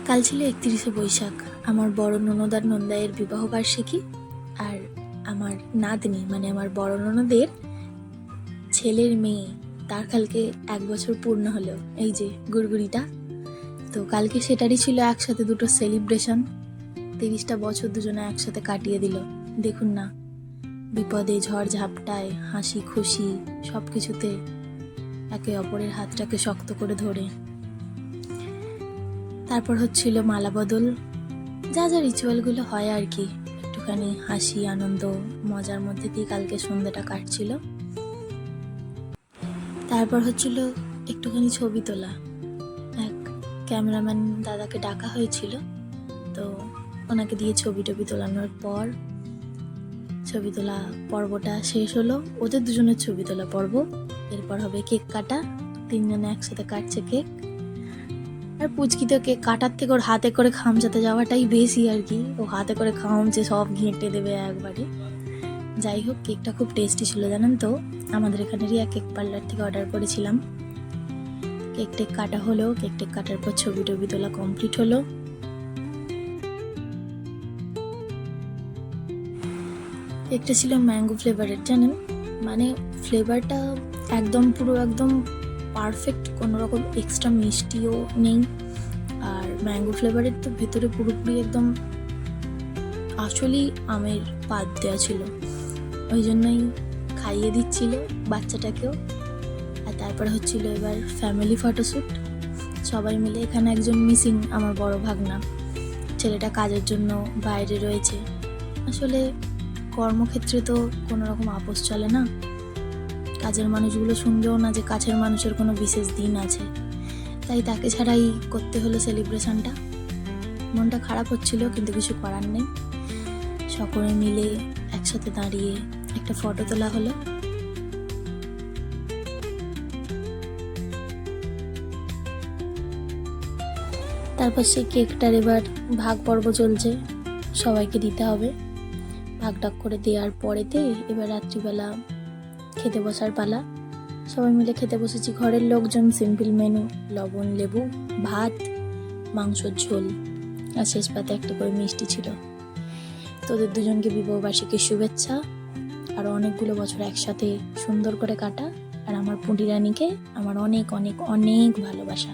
কাল ছিল 31শে বৈশাখ, আমার বড় ননদ আর নন্দাইয়ের বিবাহবার্ষিকী। আর আমার নাতনি মানে আমার বড় ননদের ছেলের মেয়ে, তার কালকে 1 বছর পূর্ণ হলো, এই যে গুড়গুড়িটা। তো কালকে সেটারই ছিল একসাথে দুটো সেলিব্রেশন। 30টা বছর দুজনে একসাথে কাটিয়ে দিল। দেখুন না, বিপদে ঝড় ঝাপটায় হাসি খুশি সব কিছুতে একে অপরের হাতটাকে শক্ত করে ধরে। তারপর হচ্ছিল মালা বদল, যা যা রিচুয়ালগুলো হয় আর কি, একটুখানি হাসি আনন্দ মজার মধ্যে দিয়ে কালকে সন্ধ্যাটা কাটছিল। তারপর হচ্ছিল একটুখানি ছবি তোলা। এক ক্যামেরাম্যান দাদাকে ডাকা হয়েছিল, তো ওনাকে দিয়ে ছবি টবি তোলানোর পর ছবি তোলা পর্বটা শেষ হলো। ওদের দুজনের ছবি তোলা পর্ব। এরপর হবে কেক কাটা, 3 জনে একসাথে কাটছে কেক। আর পুচকি তো কেক কাটার থেকে ওর হাতে করে খামচাতে যাওয়াটাই বেশি আর কি, ও হাতে করে খামচে সব ঘেঁটে দেবে একবারে। যাই হোক, কেকটা খুব টেস্টি ছিল জানেন তো। আমাদের এখানেরই এক কেক পার্লার থেকে অর্ডার করেছিলাম। কেক টেক কাটা হলো, কেক টেক কাটার পর ছবি টবি তোলা কমপ্লিট হলো। কেকটা ছিল ম্যাঙ্গো ফ্লেভারের জানেন, মানে ফ্লেভারটা একদম পুরো একদম পারফেক্ট, কোনো রকম এক্সট্রা মিষ্টিও নেই। আর ম্যাঙ্গো ফ্লেভারের তো ভেতরে পুরোপুরি একদম আসলেই আমের পাত দেওয়া ছিল, ওই জন্যই খাইয়ে দিচ্ছিল বাচ্চাটাকেও। আর তারপরে হচ্ছিল এবার ফ্যামিলি ফটোশ্যুট সবাই মিলে। এখানে একজন মিসিং, আমার বড় ভাগনা। ছেলেটা কাজের জন্য বাইরে রয়েছে। আসলে কর্মক্ষেত্রে তো কোনো রকম আপোষ চলে না, কাজের মানুষগুলো শুনবেও না যে কাছের মানুষের কোনো বিশেষ দিন আছে, তাই তাকে ছাড়াই করতে হলো সেলিব্রেশনটা। মনটা খারাপ হচ্ছিল, কিন্তু কিছু করার নেই। সকলে মিলে একসাথে দাঁড়িয়ে একটা ফটো তোলা হলো। তারপর সেই কেকটার এবার ভাগ পর্ব চলছে, সবাইকে দিতে হবে। ভাগ টাগ করে দেওয়ার পরেতে এবার রাত্রিবেলা খেতে বসার পালা। সবাই মিলে খেতে বসেছি, ঘরের লোকজন। সিম্পল মেনু, লবণ লেবু ভাত, মাংসর ঝোল, আর শেষ পাতে একটা করে মিষ্টি ছিল। তোদের দুজনকে বিবাহবার্ষিকীর শুভেচ্ছা, আর অনেকগুলো বছর একসাথে সুন্দর করে কাটা। আর আমার পুঁটি রানীকে আমার অনেক অনেক অনেক ভালোবাসা।